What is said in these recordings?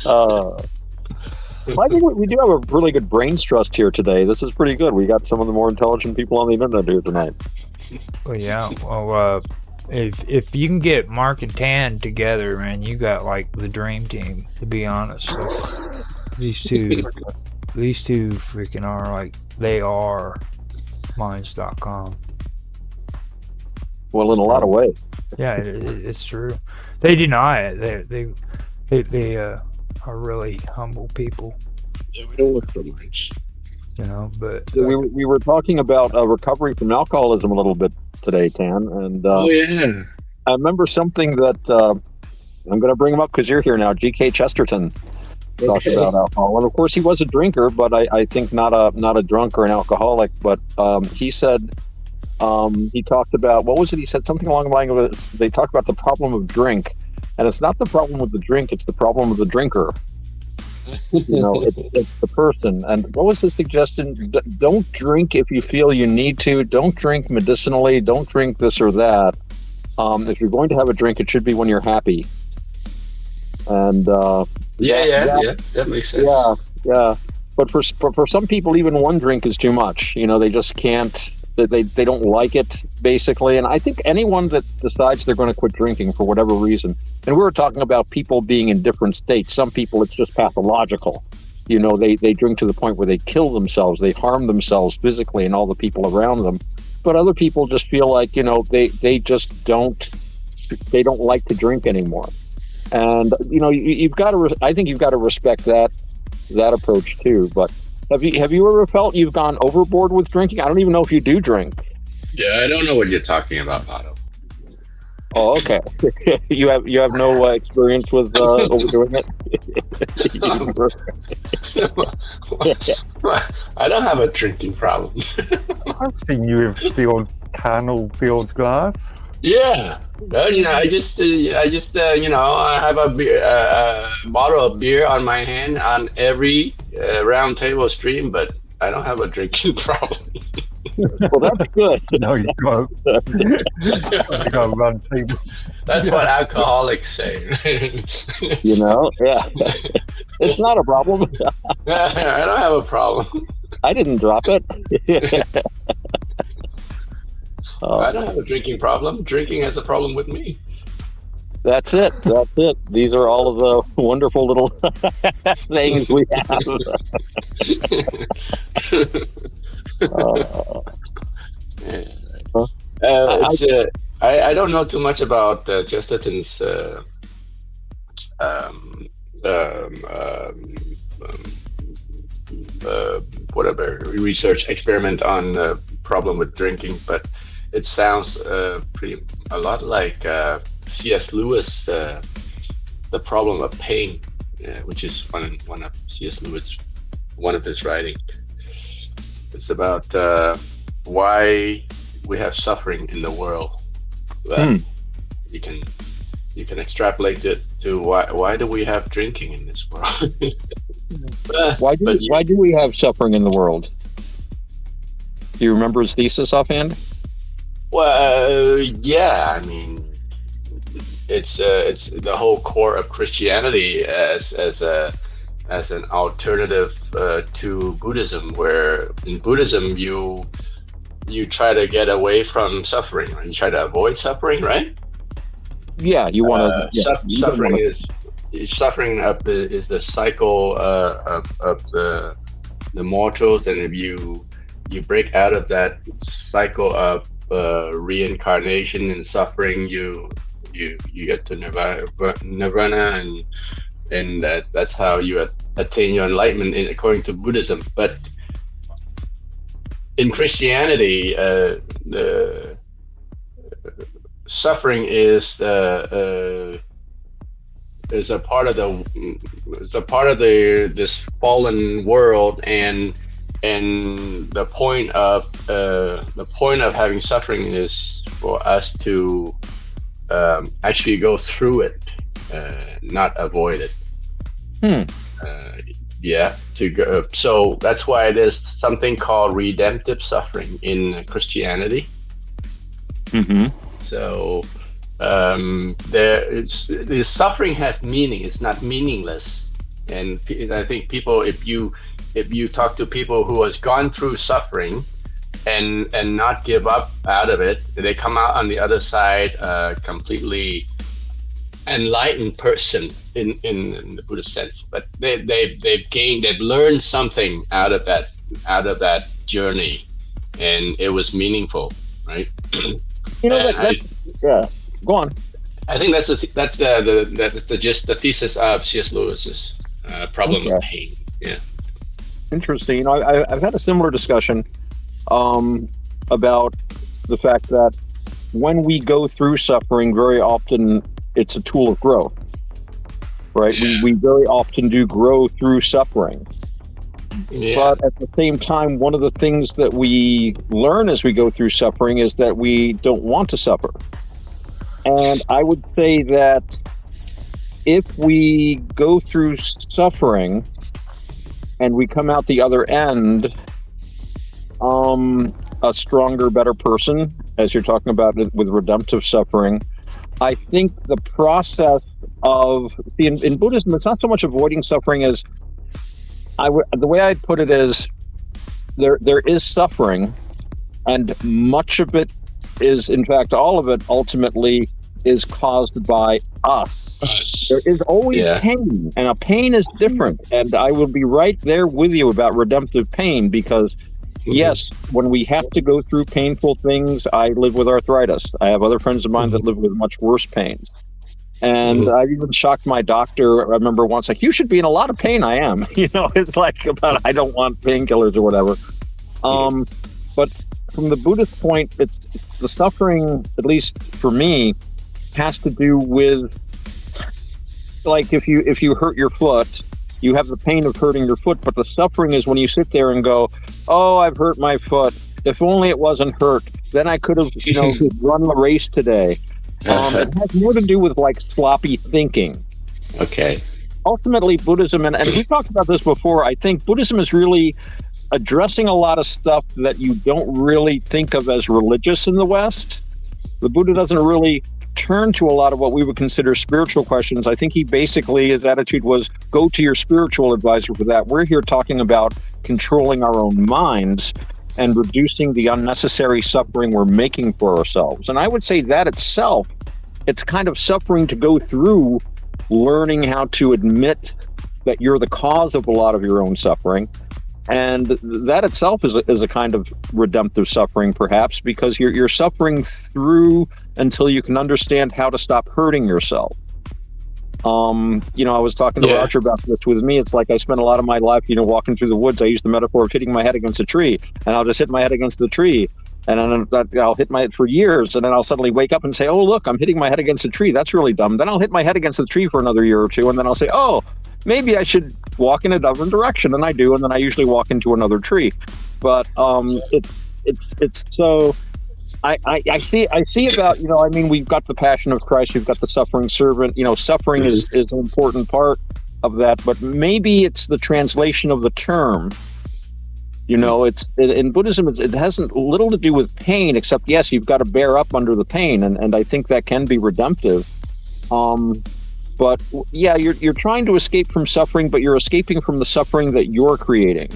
Uh, I think we do have a really good brains trust here today. This is pretty good. We got some of the more intelligent people on the internet here tonight. Well, yeah. Well, if you can get Mark and Tan together, man, you got like the dream team. To be honest, like these two, these two freaking are like they are minds.com. Well, in a lot of ways. Yeah, it's true. They deny it. They are really humble people, Yeah, we don't look for much. you know. But We were talking about recovery from alcoholism a little bit today, Tan, and Oh yeah. I remember something that I'm going to bring him up because you're here now. G.K. Chesterton talked Okay. about alcohol, and of course he was a drinker, but I think not a drunk or an alcoholic. But he said he talked about what was it? He said something along the line of they talked about the problem of drink, and it's not the problem with the drink; it's the problem of the drinker. It's the person. And what was the suggestion? Don't drink if you feel you need to. Don't drink medicinally. Don't drink this or that. If you're going to have a drink, it should be when you're happy. And Yeah. That makes sense. yeah. But for some people, even one drink is too much. They just can't. They don't like it basically. And I think anyone that decides they're going to quit drinking for whatever reason, and we were talking about people being in different states. Some people it's just pathological. They drink to the point where they kill themselves, they harm themselves physically and all the people around them. But other people just feel like they just don't like to drink anymore. And you've got to. I think you've got to respect that approach too. But have you ever felt you've gone overboard with drinking? I don't even know if you do drink. Yeah, I don't know what you're talking about, Otto. Oh, okay. you have no experience with overdoing it. I don't have a drinking problem. I've seen you with the odd can or the odd glass. Yeah, well, I just I have a bottle of beer on my hand on every Roundtable stream, but I don't have a drinking problem. Well, that's good. No, you got you got to run table. That's what alcoholics say. Yeah, it's not a problem. I don't have a problem. I didn't drop it. I don't have a drinking problem. Drinking has a problem with me. That's it. These are all of the wonderful little sayings we have. I don't know too much about Chesterton's whatever research experiment on problem with drinking, but it sounds a lot like C.S. Lewis, The Problem of Pain, which is one of C.S. Lewis, one of his writing. It's about why we have suffering in the world. You can extrapolate it to why do we have drinking in this world? Why do we have suffering in the world? Do you remember his thesis offhand? Well, yeah. I mean, it's the whole core of Christianity as an alternative to Buddhism, where in Buddhism you try to get away from suffering, right? You try to avoid suffering, right? Yeah, you want to. Suffering is the cycle of the mortals, and if you break out of that cycle of reincarnation and suffering, you get to nirvana, and that's how you attain your enlightenment according to Buddhism. But in Christianity, the suffering is a part of this fallen world, and the point of having suffering is for us to actually go through it, not avoid it. To go. So that's why there's something called redemptive suffering in Christianity. So the suffering has meaning. It's not meaningless. And I think people, if you talk to people who has gone through suffering and not give up out of it, they come out on the other side completely enlightened person in the Buddhist sense. But they've learned something out of that journey, and it was meaningful, right? You know, yeah. Go on. I think that's the thesis of C.S. Lewis's problem of pain. Yeah. Interesting. You know, I've had a similar discussion about the fact that when we go through suffering, very often it's a tool of growth, right? Yeah. We very often do grow through suffering. Yeah. But at the same time, one of the things that we learn as we go through suffering is that we don't want to suffer. And I would say that if we go through suffering and we come out the other end a stronger, better person, as you're talking about it with redemptive suffering, I think the process of, in Buddhism, it's not so much avoiding suffering as, the way I'd put it is, there is suffering, and much of it is, in fact, all of it ultimately is caused by us. There is always pain, and a pain is different. And I will be right there with you about redemptive pain, because yes, when we have to go through painful things, I live with arthritis. I have other friends of mine that live with much worse pains. And I even shocked my doctor. I remember once, like, you should be in a lot of pain. I am. You know, it's like about, I don't want painkillers or whatever. But from the Buddhist point, it's the suffering, at least for me, has to do with, like, if you hurt your foot, you have the pain of hurting your foot, but the suffering is when you sit there and go, oh, I've hurt my foot. If only it wasn't hurt, then I could have, run the race today. It has more to do with, like, sloppy thinking. Okay. Ultimately, Buddhism, and we talked about this before, I think Buddhism is really addressing a lot of stuff that you don't really think of as religious in the West. The Buddha doesn't really turn to a lot of what we would consider spiritual questions. I think his attitude was, go to your spiritual advisor for that. We're here talking about controlling our own minds and reducing the unnecessary suffering we're making for ourselves. And I would say that itself, it's kind of suffering to go through learning how to admit that you're the cause of a lot of your own suffering. And that itself is a kind of redemptive suffering, perhaps, because you're suffering through until you can understand how to stop hurting yourself. I was talking to Roger about this. With me, it's like I spent a lot of my life, walking through the woods. I use the metaphor of hitting my head against a tree, and I'll just hit my head against the tree, and then I'll hit my head for years, and then I'll suddenly wake up and say, oh, look, I'm hitting my head against a tree. That's really dumb. Then I'll hit my head against the tree for another year or two, and then I'll say, oh, maybe I should walk in a different direction, and I do, and then I usually walk into another tree. But it's so I see about, we've got the Passion of Christ, we've got the suffering servant. Suffering is an important part of that, but maybe it's the translation of the term. In Buddhism, it has little to do with pain, except yes, you've got to bear up under the pain, and I think that can be redemptive. But yeah, you're trying to escape from suffering, but you're escaping from the suffering that you're creating.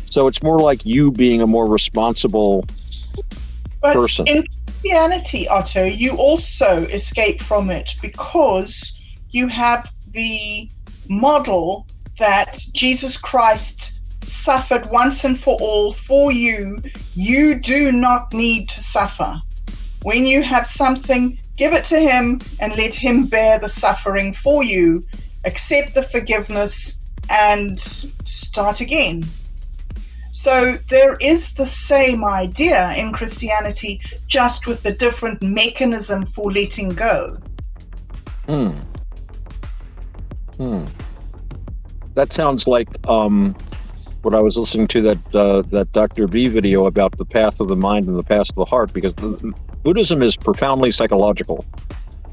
So it's more like you being a more responsible person. In Christianity, Otto, you also escape from it because you have the model that Jesus Christ suffered once and for all for you. You do not need to suffer. When you have something, give it to him and let him bear the suffering for you. Accept the forgiveness and start again. So there is the same idea in Christianity, just with the different mechanism for letting go. That sounds like what I was listening to, that Dr. B video about the path of the mind and the path of the heart, because Buddhism is profoundly psychological.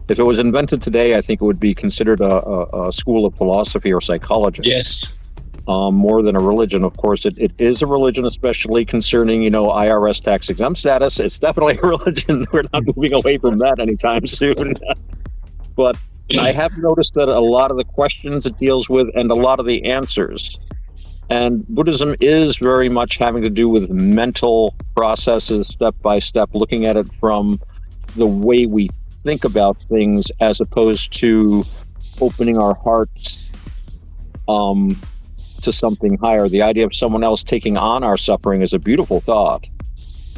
If it was invented today, I think it would be considered a school of philosophy or psychology. Yes. More than a religion. Of course, it is a religion, especially concerning, IRS tax exempt status. It's definitely a religion. We're not moving away from that anytime soon. But I have noticed that a lot of the questions it deals with and a lot of the answers. And Buddhism is very much having to do with mental processes, step by step, looking at it from the way we think about things as opposed to opening our hearts to something higher. The idea of someone else taking on our suffering is a beautiful thought,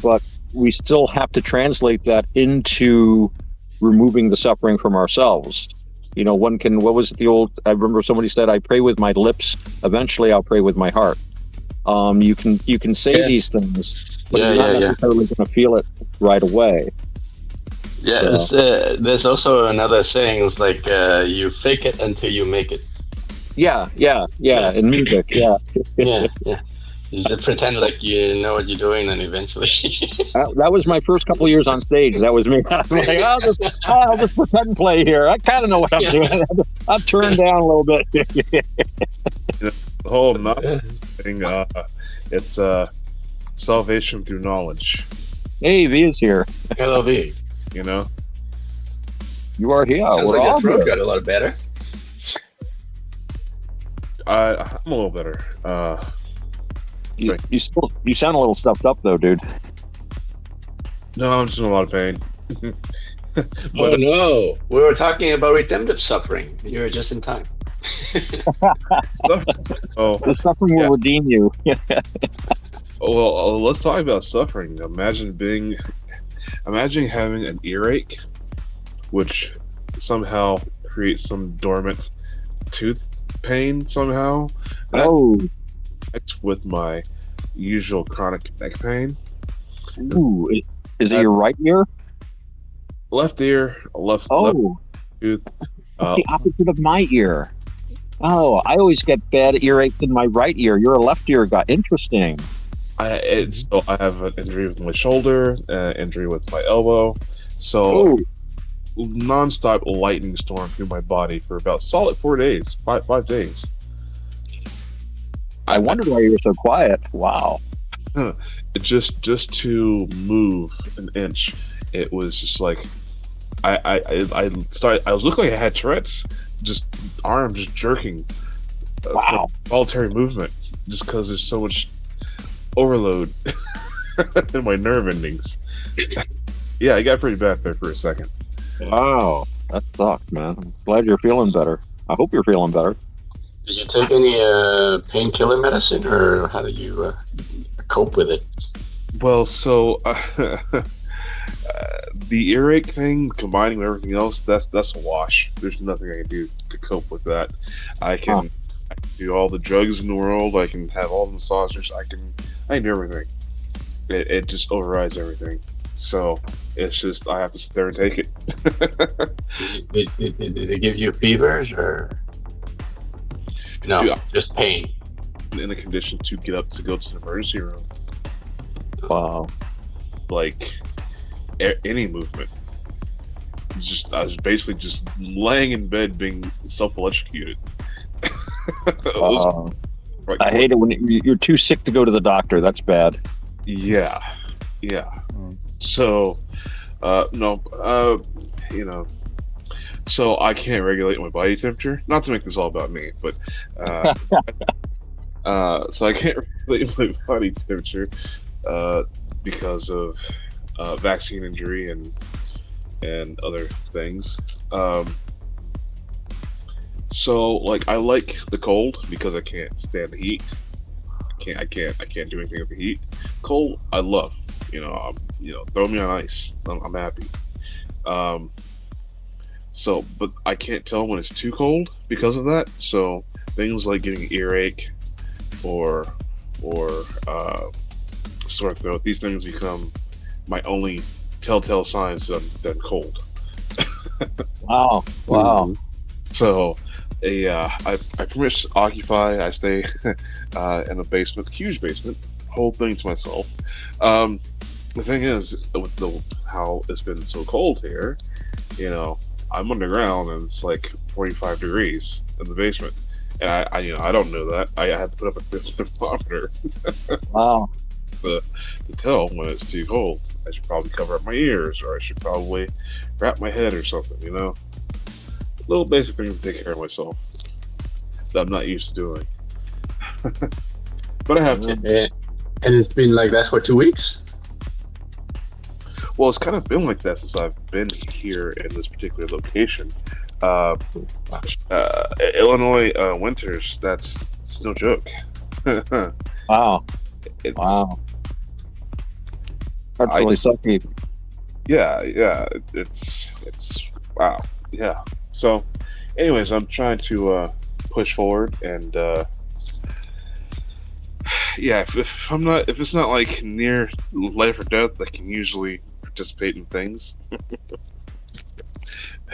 but we still have to translate that into removing the suffering from ourselves. You know, one can, what was the old, I remember somebody said, I pray with my lips, eventually I'll pray with my heart. You can say these things, but you're not necessarily going to feel it right away. Yeah, So. there's also another saying, it's like, you fake it until you make it. Yeah, in music, yeah. Yeah. You just pretend like you know what you're doing, and eventually... That was my first couple of years on stage. That was me. I was like, I'll just pretend play here. I kind of know what I'm doing. I'll turn down a little bit. The whole nothing thing, it's salvation through knowledge. Hey, V is here. Hello, V. You know? You are here. Sounds We're like your all throat here. got a lot better. I'm a little better. You sound a little stuffed up though, dude. No, I'm just in a lot of pain. Oh no, we were talking about redemptive suffering. You were just in time. The suffering will redeem you. Well, let's talk about suffering. Imagine having an earache, which somehow creates some dormant tooth pain somehow. With my usual chronic neck pain. Ooh, is it your right ear? Left ear, left tooth. The opposite of my ear. Oh, I always get bad earaches in my right ear. You're a left ear guy. Interesting. I have an injury with my shoulder, injury with my elbow. So non-stop lightning storm through my body for about solid 4 days, 5 days. I wondered why you were so quiet. Wow. Just to move an inch, it was just like I was looking like I had Tourette's, just arms just jerking. Wow. Voluntary movement, just because there's so much overload in my nerve endings. Yeah, it got pretty bad there for a second. Wow, that sucked, man. I'm glad you're feeling better. I hope you're feeling better. Did you take any painkiller medicine, or how do you cope with it? Well, so the earache thing, combining with everything else, that's a wash. There's nothing I can do to cope with that. I can do all the drugs in the world. I can have all the massagers. I can do everything. It just overrides everything. So it's just I have to sit there and take it. Did they give you fevers or no? Dude, just pain. In a condition to get up to go to the emergency room. Wow. Like any movement. I was basically just laying in bed being self-electrocuted. I hate it when you're too sick to go to the doctor. That's bad. Yeah. So, so I can't regulate my body temperature. Not to make this all about me, but so I can't regulate my body temperature because of vaccine injury and other things. So like I like the cold because I can't stand the heat. I can't do anything with the heat. Cold, I love. Throw me on ice. I'm happy. So, but I can't tell when it's too cold because of that. So things like getting an earache or sore throat, these things become my only telltale signs that I'm cold. Wow. So, I pretty much occupy. I stay in a basement, huge basement, whole thing to myself. The thing is, with how it's been so cold here, I'm underground and it's like 45 degrees in the basement, and I don't know that. I have to put up a thermometer. Wow. To tell when it's too cold. I should probably cover up my ears, or I should probably wrap my head or something. little basic things to take care of myself that I'm not used to doing. But I have to. And it's been like that for 2 weeks. Well, it's kind of been like that since I've been here in this particular location. Illinois winters, it's no joke. Wow. It's, Wow. That's really sucky. Yeah, it's wow. Yeah. So, anyways, I'm trying to push forward, and yeah, if it's not like near life or death, I can usually participate in things.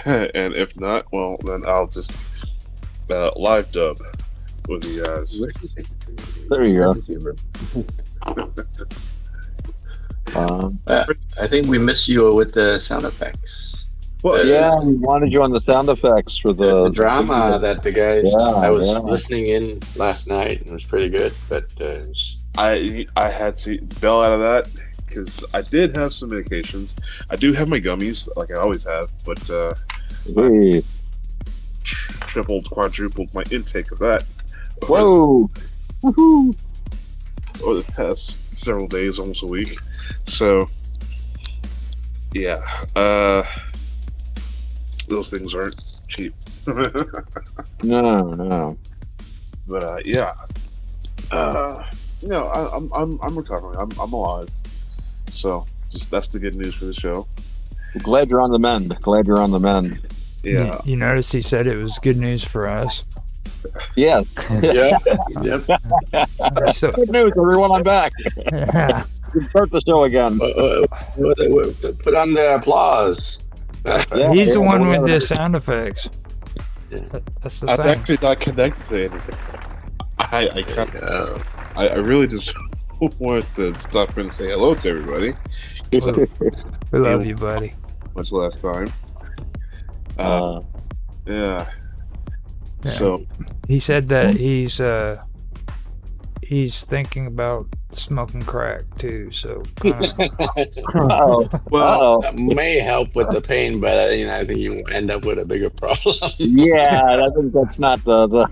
And if not, well, then I'll just live dub with you guys. There you go. I think we missed you with the sound effects. Well, Yeah, we wanted you on the sound effects for The drama that the guys. Yeah, I was yeah. listening in last night, and it was pretty good. But I had to bail out of that because I did have some medications. I do have my gummies, like I always have, but Hey. tripled, quadrupled my intake of that. Whoa! Woohoo! Over the past several days, almost a week. So, yeah, those things aren't cheap. No. But yeah, I'm recovering. I'm alive. So, just that's the good news for the show. Glad you're on the mend. Yeah. You noticed he said it was good news for us. Yes. yeah, yep. So, Good news, everyone. I'm back. We start the show again. Put on the applause. Yeah, he's the one with whatever. the sound effects. That's the I've thing. actually not connected to anything. I can't. Yeah. I really just wanted to stop and say hello to everybody. We love you, buddy. Much last time. Uh, Yeah. Yeah. So He said that he's thinking about smoking crack too. So kinda, uh-oh. well, That may help with the pain, but I think you end up with a bigger problem. Yeah, I think that's not the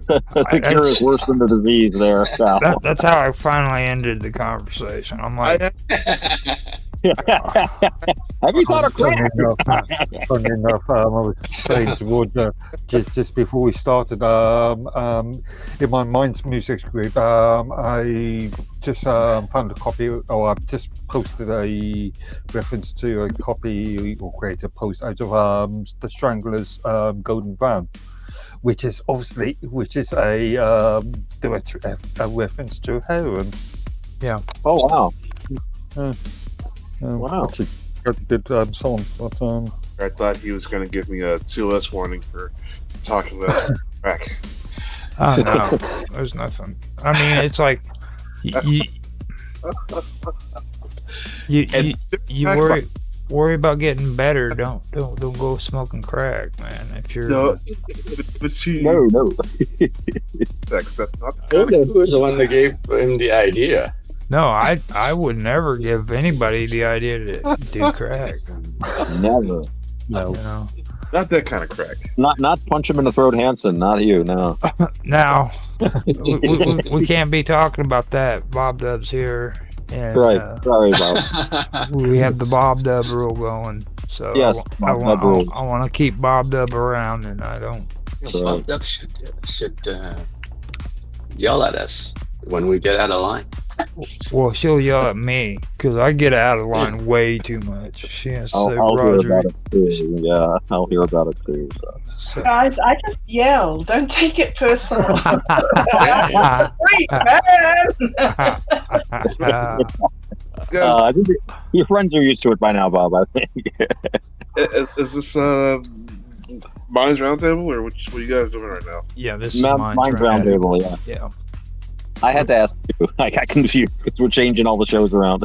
cure is worse than the disease there. So. that's how I finally ended the conversation. I'm like, Have you thought of crack? Funny enough, I was saying to Roger just before we started, in my Mind's Music group, I just found a copy, or I've just posted a reference to a copy or created a post out of the Stranglers' Golden Brown, which is a direct a reference to heroin. Oh wow! Wow, actually, got a good song, but I thought he was going to give me a 2S warning for talking about crack. oh no, there's nothing. I mean, it's like you worry about getting better. Don't go smoking crack, man. If you're No, but she, No. that's not. Who was the one that gave him the idea? No, I would never give anybody the idea to do crack. Never. You know. Not that kind of crack. Not punch him in the throat, Hanson. Not you. No. Now we can't be talking about that. Bob Dub's here, and Right. Sorry about. we have the Bob Dub rule going. So Yes, I Bob Dub rule. want to keep Bob Dub around, and I don't. Bob Dub should yell at us when we get out of line. Well, she'll yell at me because I get out of line way too much. She has to say, I'll hear Roger. about it too. Yeah, I'll hear about it too. So. Guys, I just yell. Don't take it personal. Great man. I think your friends are used to it by now, Bob. I think. Is this Mind's Roundtable, or what are you guys doing right now? Yeah, this is Mind Roundtable. Yeah. Yeah. I had to ask you. I got confused because we're changing all the shows around.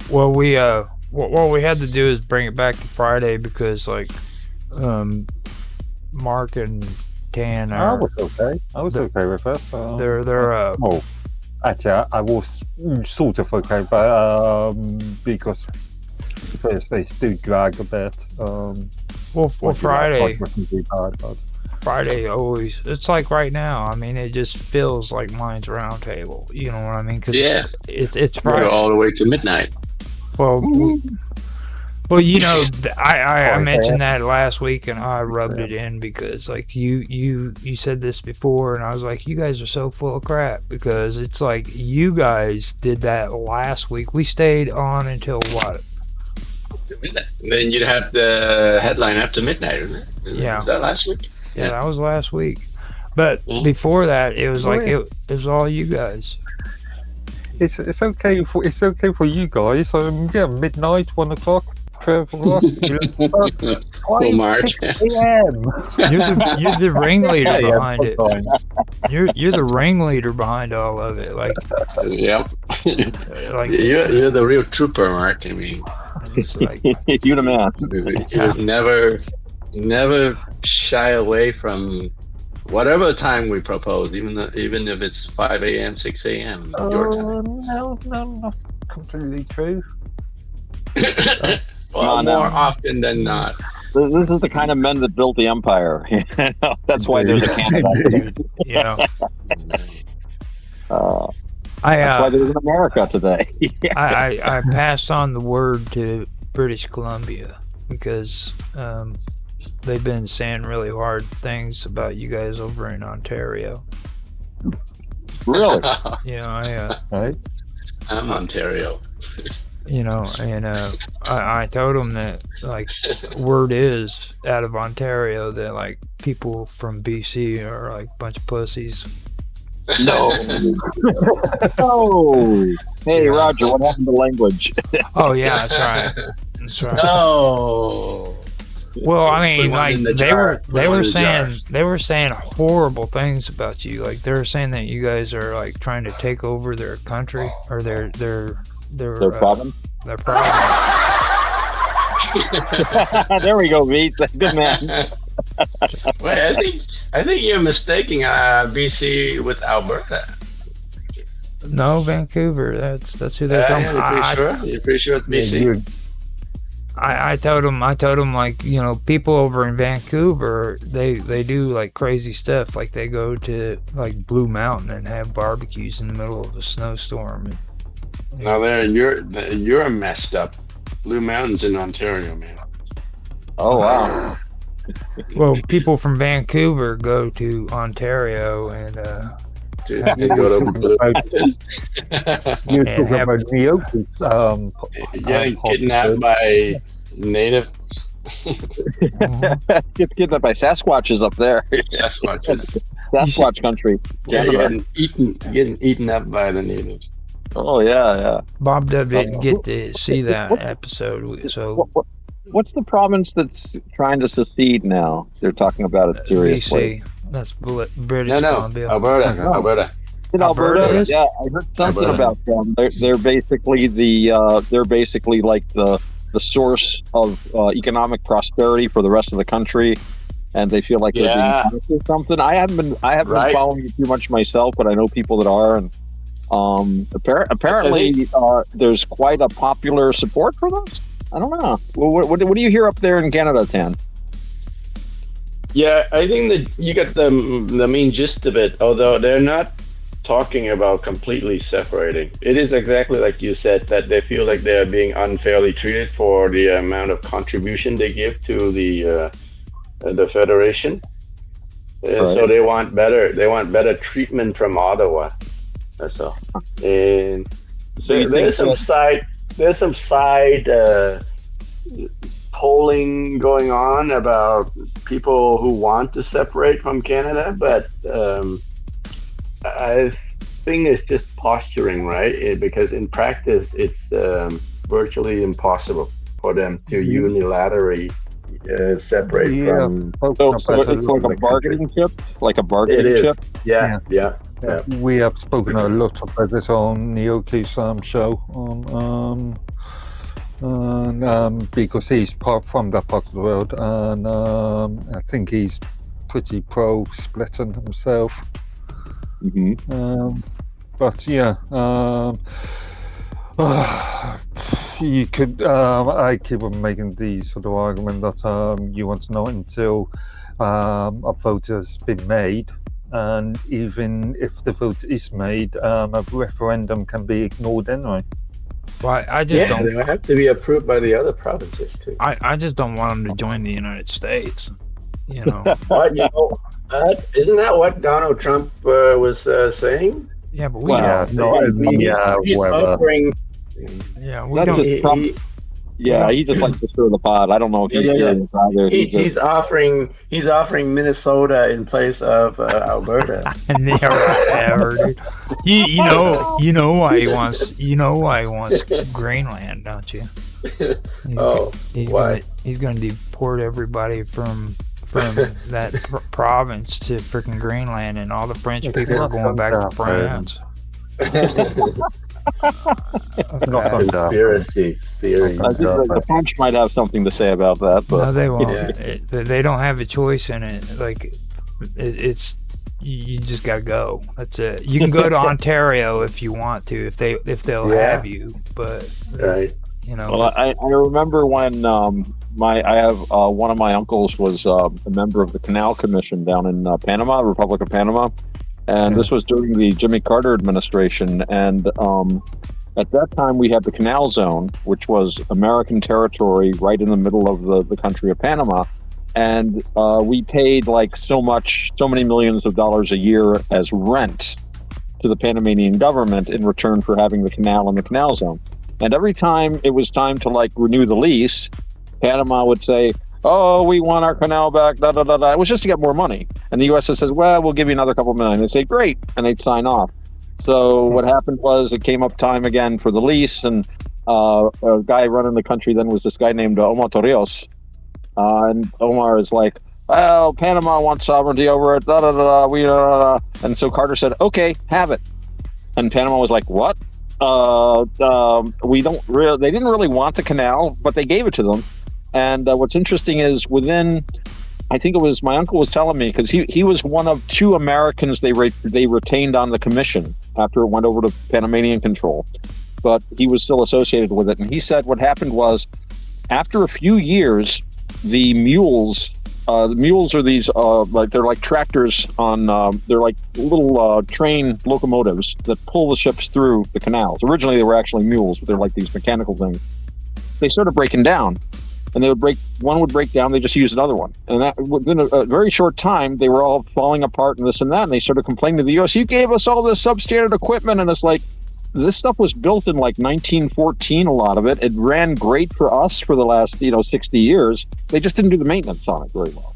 Well, we what we had to do is bring it back to Friday because Mark and Tan I are was okay. I was okay with it. they're well, actually, I was sort of okay, but because Thursdays do drag a bit. Well, Friday. Wouldn't be bad, but Friday always. It's like right now. I mean, it just feels like mine's Roundtable. You know what I mean? Cause Yeah. it's Go Friday. all the way to midnight. Well, you know, I mentioned that last week, and I rubbed it in because like you said this before, and I was like, you guys are so full of crap because it's like you guys did that last week. We stayed on until what? Midnight. And then you'd have the headline after midnight, isn't it? Yeah. Was that last week? Yeah, that was last week. But before that, it was like it was all you guys. it's okay for you guys. Yeah, midnight, 1 o'clock, 12 o'clock, 5, March. 6 a.m. You're the ringleader Okay, behind it. sometimes. You're the ringleader behind all of it. Like Yep. like You're the real trooper, Mark. I mean, it's like You the man. you never shy away from whatever time we propose, even if it's 5 a.m., 6 a.m. your time. No, not completely true. Well, No. more often than not. This is the kind of men that built the empire. That's why there's a Canada. dude, you know. That's why there's an America today. I passed on the word to British Columbia because they've been saying really hard things about you guys over in Ontario. Really? You know, Right? I'm Ontario. you know, and I told them that like word is out of Ontario that like people from BC are like a bunch of pussies. No. Oh. Hey, Roger, what happened to language? Oh yeah, that's right. That's right. No. Well, I Put mean, one like in the they jar. Put one in the jar. were saying horrible things about you. Like they were saying that you guys are like trying to take over their country or their problem? Their province. There we go, Pete. Good man. Wait, I think you're mistaking BC with Alberta. No, Vancouver. That's who they're talking about. You're pretty sure it's BC. I told them like, you know, people over in Vancouver, they do like crazy stuff. Like they go to like Blue Mountain and have barbecues in the middle of a snowstorm. Now there, you're messed up. Blue Mountain's in Ontario, man. Oh, wow. Well, people from Vancouver go to Ontario and They go to Blue Mountain. You're talking about Neoki's, Getting kidnapped by natives. Get kidnapped by Sasquatches up there. Sasquatch country. Yeah, getting eaten up by the natives. Oh, yeah. Bob Dub didn't get to see that episode, so What's the province that's trying to secede now? They're talking about it seriously. BC. That's British No, Columbia. Alberta. In Alberta Alberta, is? yeah, I heard something about them. They're basically like the source of economic prosperity for the rest of the country, and they feel like they're being punished or something. I haven't been following it too much myself, but I know people that are, and apparently there's quite a popular support for this. I don't know. What do you hear up there in Canada, Tan? Yeah, I think that you get the main gist of it, although they're not talking about completely separating. It is exactly like you said, that they feel like they're being unfairly treated for the amount of contribution they give to the federation. Right. So they want better treatment from Ottawa. That's all. And So there's some side polling going on about people who want to separate from Canada, but I think it's just posturing, right? Because in practice, it's virtually impossible for them to unilaterally separate from. So it's like a bargaining chip, It is. chip. Yeah. We have spoken a lot about this on Neoki's show because he's from that part of the world, and I think he's pretty pro splitting himself. Mm-hmm. But yeah, you could. I keep on making the sort of argument that you want to know until a vote has been made, and even if the vote is made, a referendum can be ignored anyway. Well, I just Yeah, don't. they have to be approved by the other provinces too. I just don't want them to join the United States. You know. But isn't that what Donald Trump was saying? Yeah, but we Well, don't. He's whatever. offering. Yeah, we That's don't. just Trump. Yeah, he just likes to stir the pot. I don't know if he's serious either. He's offering Minnesota in place of Alberta. Never, dude. You know why he wants Greenland, don't you? He's gonna deport everybody from that province to freaking Greenland, and all the French people are going back to France. Conspiracy theories. I think the French might have something to say about that, but No, they won't. They don't have a choice in it. Like, it's you just gotta go. That's it. You can go to Ontario if you want to, if they'll have you. But Right. you know, well, I remember when one of my uncles was a member of the Canal Commission down in Panama, Republic of Panama, and this was during the Jimmy Carter administration. And at that time, we had the Canal Zone, which was American territory right in the middle of the country of Panama. And we paid like so many millions of dollars a year as rent to the Panamanian government in return for having the canal and the Canal Zone. And every time it was time to like renew the lease, Panama would say, "Oh, we want our canal back." Da da da da. It was just to get more money, and the U.S. says, "Well, we'll give you another couple million." They'd say, "Great," and they'd sign off. So what happened was it came up time again for the lease, and a guy running the country then was this guy named Omar Torrijos, and Omar is like, "Well, Panama wants sovereignty over it." Da da da da. And so Carter said, "Okay, have it," and Panama was like, "What?" We don't really. They didn't really want the canal, but they gave it to them. And what's interesting is within, I think it was my uncle was telling me, because he was one of two Americans they retained on the commission after it went over to Panamanian control, but he was still associated with it. And he said what happened was, after a few years, the mules are these they're like tractors on they're like little train locomotives that pull the ships through the canals. Originally they were actually mules, but they're like these mechanical things. They started breaking down, and one would break down, they just use another one, and that within a very short time they were all falling apart and this and that, and they started complaining to the US, "You gave us all this substandard equipment," and it's like, this stuff was built in like 1914, a lot of it. It ran great for us for the last 60 years. They just didn't do the maintenance on it very well.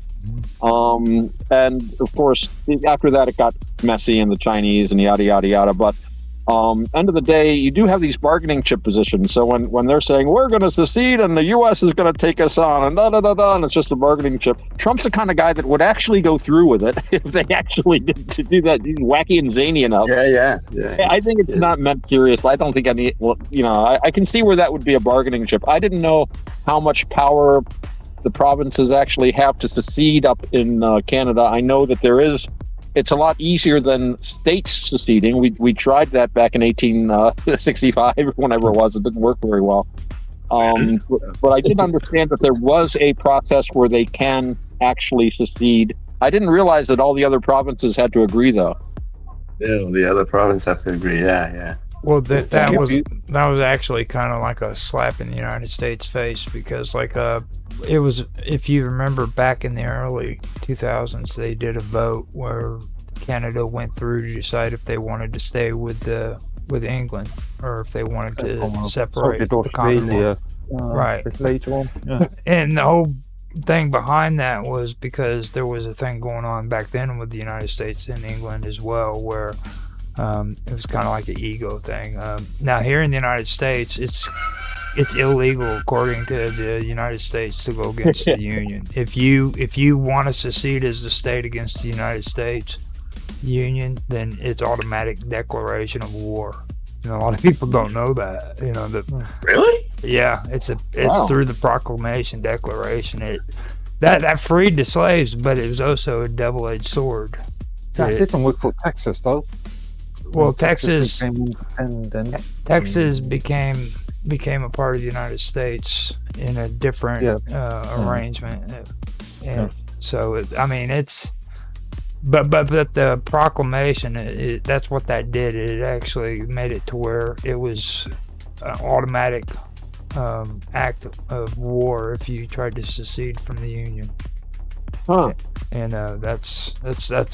And of course, after that, it got messy, and the Chinese and yada, yada, yada. But end of the day, you do have these bargaining chip positions. So when they're saying, "We're going to secede and the U.S. is going to take us on," and da-da-da-da, and it's just a bargaining chip, Trump's the kind of guy that would actually go through with it if they actually did to do that. He's wacky and zany enough. Yeah. I think it's not meant seriously. I don't think I can see where that would be a bargaining chip. I didn't know how much power the provinces actually have to secede up in Canada. I know that it's a lot easier than states seceding. We tried that back in 1865, whenever it was. It didn't work very well. But I did understand that there was a process where they can actually secede. I didn't realize that all the other provinces had to agree, though. Yeah, the other provinces have to agree. Yeah. well, that was actually kind of like a slap in the United States face, because it was, if you remember back in the early 2000s, they did a vote where Canada went through to decide if they wanted to stay with England or if they wanted to separate the Commonwealth. Right. Later on. Yeah. And the whole thing behind that was because there was a thing going on back then with the United States and England as well, where it was kind of like an ego thing. Now here in the United States, it's illegal, according to the United States, to go against the Union. If you want to secede as a state against the United States Union, then it's automatic declaration of war. A lot of people don't know that. Really? Yeah, it's through the Proclamation Declaration. That freed the slaves, but it was also a double-edged sword. That didn't work for Texas, though. Well, Texas became independent. Texas became became a part of the United States in a different arrangement. And so, I mean, it's. But the proclamation, that's what that did. It actually made it to where it was an automatic act of war if you tried to secede from the Union. Huh. And that's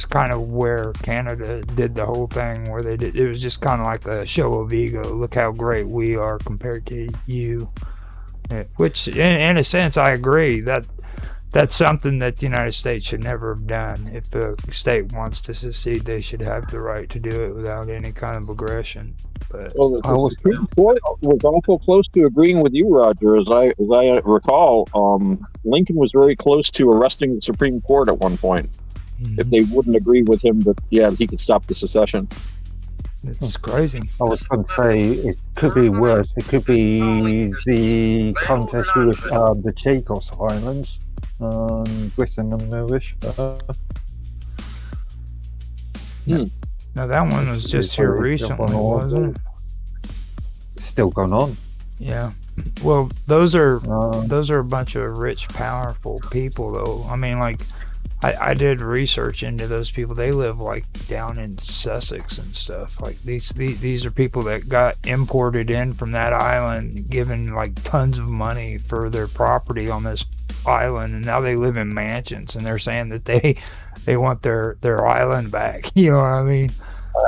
kind of where Canada did the whole thing, where they did. It was just kind of like a show of ego. Look how great we are compared to you. Which, in a sense, I agree that. That's something that the United States should never have done. If a state wants to secede, they should have the right to do it without any kind of aggression. But well, the Supreme Court was awful close to agreeing with you, Roger. As I recall, Lincoln was very close to arresting the Supreme Court at one point if they wouldn't agree with him that he could stop the secession. It's crazy. I was going to say it could be worse. It could be the contest with the Chagos Islands. Britain and Moorish. Now that one was just here recently, wasn't it? Still going on. Yeah. Well, those are a bunch of rich, powerful people, though. I mean, like, I did research into those people. They live like down in Sussex and stuff. Like these are people that got imported in from that island, given like tons of money for their property on this island, and now they live in mansions, and they're saying that they want their island back. You know what I mean?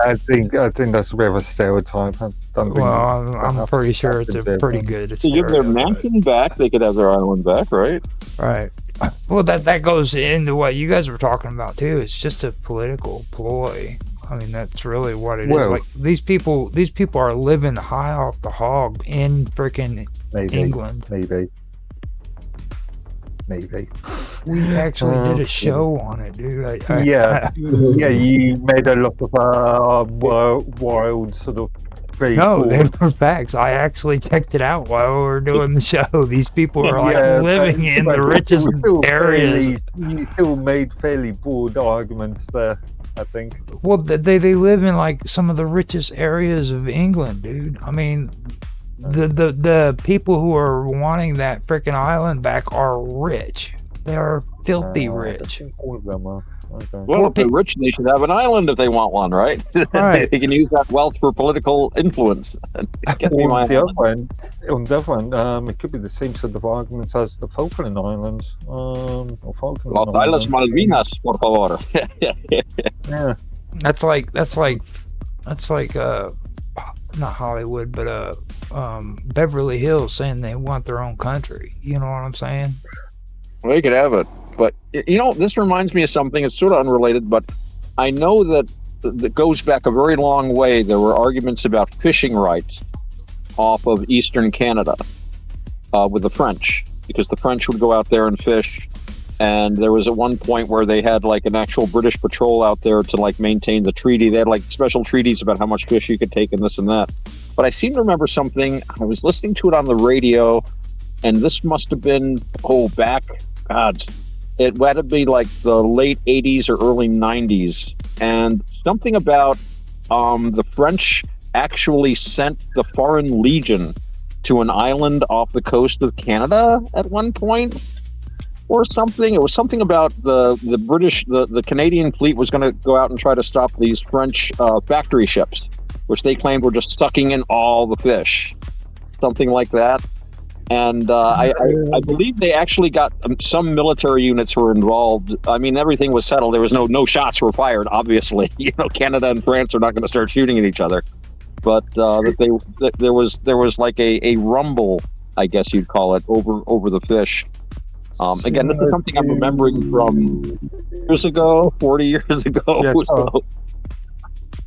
I think that's a bit of a stereotype. I'm pretty sure it's a pretty good. To give their mansion back, they could have their island back, right? Right. Well, that goes into what you guys were talking about too. It's just a political ploy. I mean, that's really what it is. Like these people are living high off the hog in freaking England. Maybe. We actually did a show on it, dude. You made a lot of wild sort of. No, they were facts. I actually checked it out while we were doing the show. These people are like living in the richest areas. You still made fairly broad arguments there, I think. Well, they live in like some of the richest areas of England, dude. I mean, the people who are wanting that freaking island back are rich. They are filthy rich. All of them are. Okay. Well, if they're rich, they should have an island if they want one, right? Right. They can use that wealth for political influence. On the other hand, it could be the same sort of arguments as the Falkland Islands. Las Islas Malvinas, por favor. Yeah. That's like not Hollywood, but Beverly Hills saying they want their own country. You know what I'm saying? Well, you could have it. But, this reminds me of something. It's sort of unrelated, but I know that goes back a very long way. There were arguments about fishing rights off of eastern Canada with the French, because the French would go out there and fish. And there was at one point where they had like an actual British patrol out there to like maintain the treaty. They had like special treaties about how much fish you could take and this and that. But I seem to remember something. I was listening to it on the radio, and this must have been, it had to be like the late 80s or early 90s. And something about the French actually sent the Foreign Legion to an island off the coast of Canada at one point or something. It was something about the British, the Canadian fleet was going to go out and try to stop these French factory ships, which they claimed were just sucking in all the fish. Something like that. And I believe they actually got some military units were involved. I mean, everything was settled. There was no shots were fired. Obviously, Canada and France are not going to start shooting at each other. But there was like a rumble, I guess you'd call it, over the fish. Again, this is something I'm remembering from years ago, 40 years ago.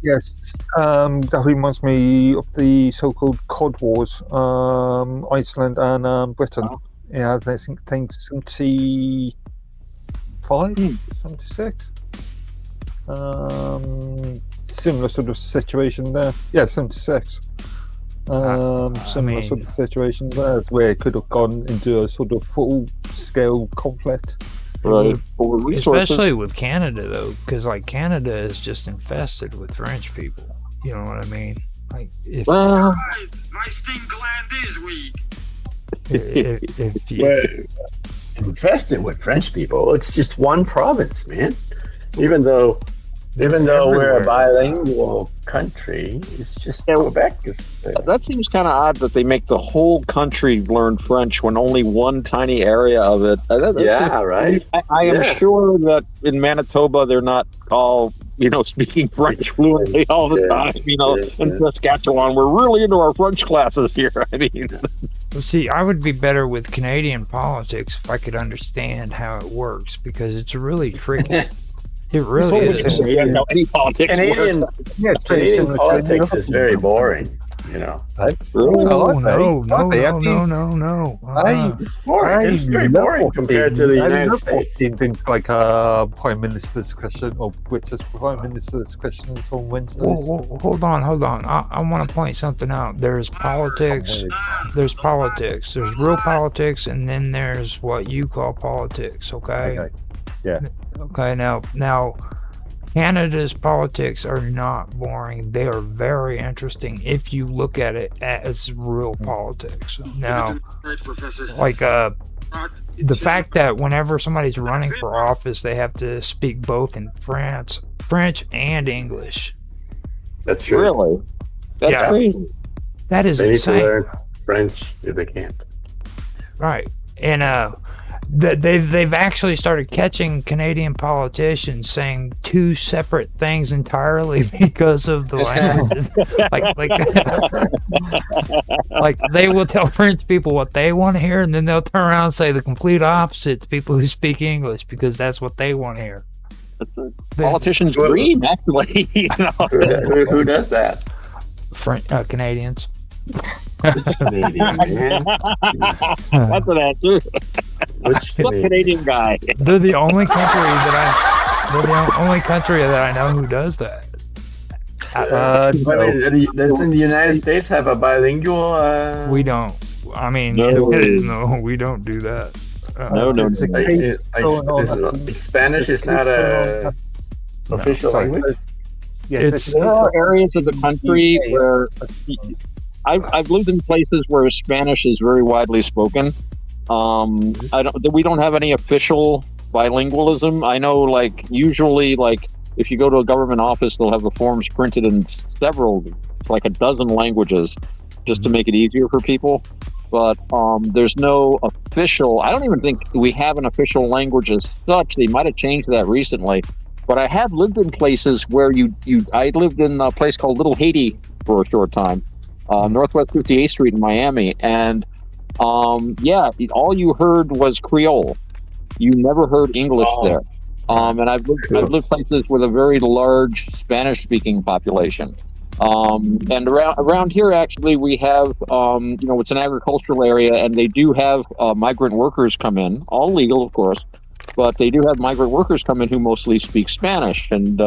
Yes, that reminds me of the so-called Cod Wars, Iceland and Britain. Yeah, I think 75, 76. Similar sort of situation there. Yeah, 76. Similar sort of situation there, where it could have gone into a sort of full-scale conflict. Right. Especially with Canada, though, because like Canada is just infested with French people. You know what I mean? Like if Well, Right, my sting gland is weak. if you, We're infested with French people. It's just one province, man. Even though we're a everywhere. bilingual country, it's just Quebec is. that seems kind of odd that they make the whole country learn French when only one tiny area of it. Yeah, right. I am Yeah. sure that in Manitoba they're not all speaking French fluently all the Yeah. time. In Yeah. Saskatchewan, we're really into our French classes here. I mean, See, I would be better with Canadian politics if I could understand how it works, because it's really tricky. It really it's is. always how any politics Canadian work. Yeah, it's very Canadian similar to politics any is other very one. boring. You know, Really? Oh, Okay. no. it's boring. It's very boring compared to the United States. Things like Prime Minister's question or British Prime Minister's questions on Wednesdays. Hold on. I want to point something out. There's politics. There's politics. There's real politics, and then there's what you call politics. Okay. Okay. Yeah. Okay. Now, Canada's politics are not boring. They are very interesting if you look at it as real politics. Now, Right, Professor. like the It's fact that whenever somebody's running for office, they have to speak both in French and English. That's true. Really? That's Yeah. crazy. That is They need to insane, learn French if they can't. right? And they've actually started catching Canadian politicians saying two separate things entirely because of the languages. like they will tell French people what they want to hear, and then they'll turn around and say the complete opposite to people who speak English because that's what they want to hear. Politicians' dream, actually. Who does that? Canadians. Canadian, man. That's an answer. Which What Canadian? Canadian guy? They're the only country that I know who does that. I mean, doesn't the United States have a bilingual? We don't. I mean, No. no, we don't do that. No. Spanish is not a official language. Yeah, There are areas of the country where I've lived in places where Spanish is very widely spoken. We don't have any official bilingualism. I know, usually, if you go to a government office, they'll have the forms printed in a dozen languages, just to make it easier for people. But there's no official. I don't even think we have an official language as such. They might have changed that recently. But I have lived in places where I lived in a place called Little Haiti for a short time, Northwest 58th Street in Miami, and all you heard was Creole. You never heard English there. And I've lived places with a very large Spanish-speaking population. And around here, actually, we have, it's an agricultural area, and they do have migrant workers come in, all legal, of course. But they do have migrant workers come in who mostly speak Spanish. And,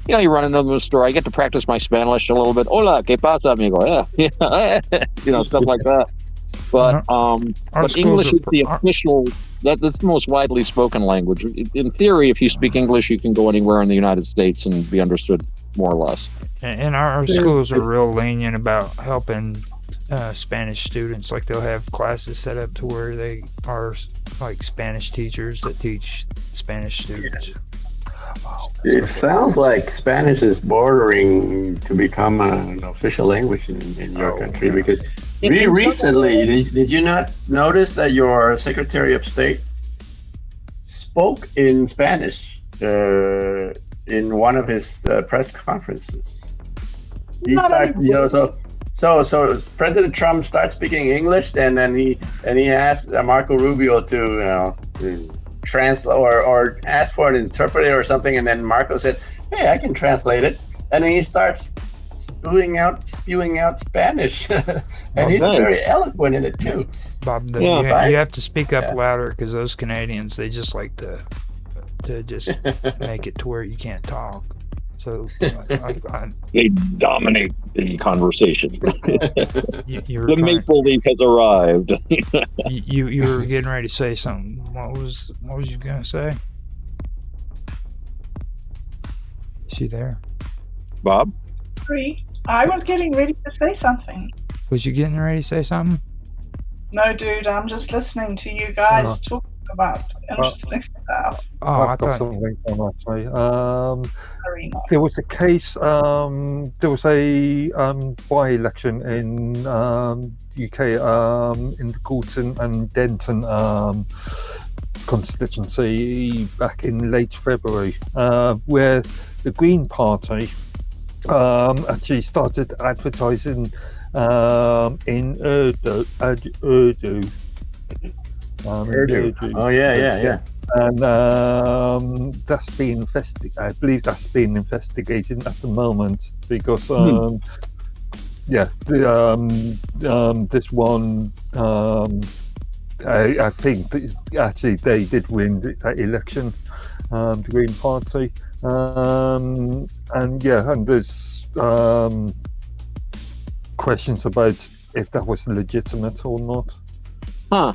you run into the store. I get to practice my Spanish a little bit. Hola, ¿qué pasa, amigo? Yeah. Stuff like that. But English is the official, that's the most widely spoken language. In theory, if you speak English, you can go anywhere in the United States and be understood more or less. And our schools are real lenient about helping Spanish students. Like, they'll have classes set up to where they are like Spanish teachers that teach Spanish students. It sounds like Spanish is bordering to become an official language in your country, because recently, did you not notice that your Secretary of State spoke in Spanish in one of his press conferences? He started, so President Trump starts speaking English, and then he asked Marco Rubio to translate or ask for an interpreter or something, and then Marco said, "Hey, I can translate it," and then he starts spewing out Spanish, and he's very eloquent in it too. Bob, right? you have to speak up louder, because those Canadians, they just like to just make it to where you can't talk. So they dominate the conversation. you The maple leaf has arrived. you were getting ready to say something. What was you gonna say? Is she there? Bob? I was getting ready to say something. Was you getting ready to say something? No, dude, I'm just listening to you guys talking about interesting stuff. Oh, I I've got thought. something on actually. Very nice. There was a case. There was a by-election in UK in the Gorton and Denton constituency back in late February, where the Green Party actually started advertising in Urdu. Oh yeah. And that's being I believe that's being investigated at the moment because this one I think actually they did win that election, the Green Party, and there's questions about if that was legitimate or not. Huh.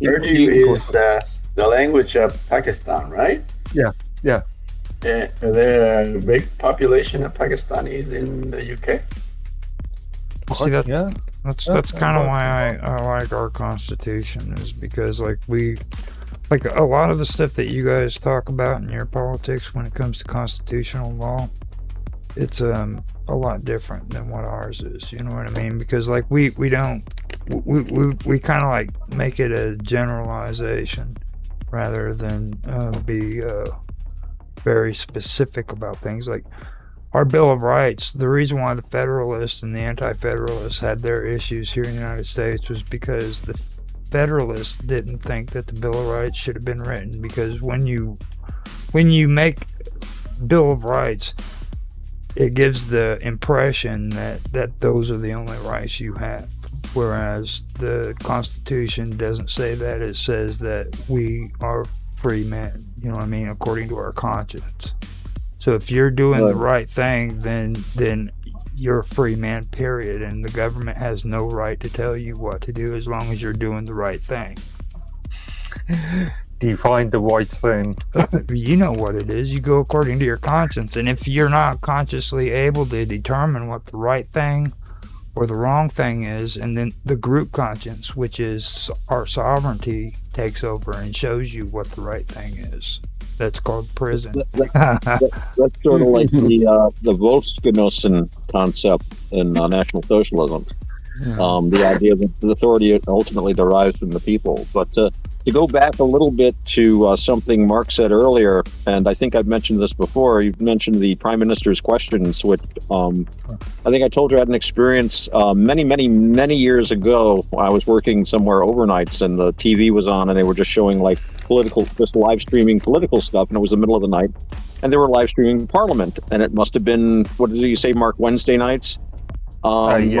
Urdu is the language of Pakistan, right? Yeah. Are there a big population of Pakistanis in the UK? See, Yeah. that's kind of why I like our Constitution, is because like a lot of the stuff that you guys talk about in your politics when it comes to constitutional law, it's a lot different than what ours is. You know what I mean? Because like we kind of like make it a generalization rather than be very specific about things. Like our Bill of Rights, the reason why the Federalists and the Anti-Federalists had their issues here in the United States was because the Federalists didn't think that the Bill of Rights should have been written, because when you make Bill of Rights, it gives the impression that those are the only rights you have, whereas the Constitution doesn't say that. It says that we are free men, you know what I mean, according to our conscience. So if you're doing the right thing, then you're a free man, period, and the government has no right to tell you what to do as long as you're doing the right thing. Define the right thing. You know what it is. You go according to your conscience, and if you're not consciously able to determine what the right thing or the wrong thing is, and then the group conscience, which is our sovereignty, takes over and shows you what the right thing is. That's called prison. That's sort of like the Volksgenossen concept in National Socialism. Yeah. The idea that the authority ultimately derives from the people. But to go back a little bit to something Mark said earlier, and I think I've mentioned this before, you've mentioned the Prime Minister's questions, which I think I told you I had an experience many years ago. I was working somewhere overnights and the TV was on and they were just showing like just live streaming political stuff, and it was the middle of the night and they were live streaming Parliament, and it must have been, what did you say, Mark, Wednesday nights? It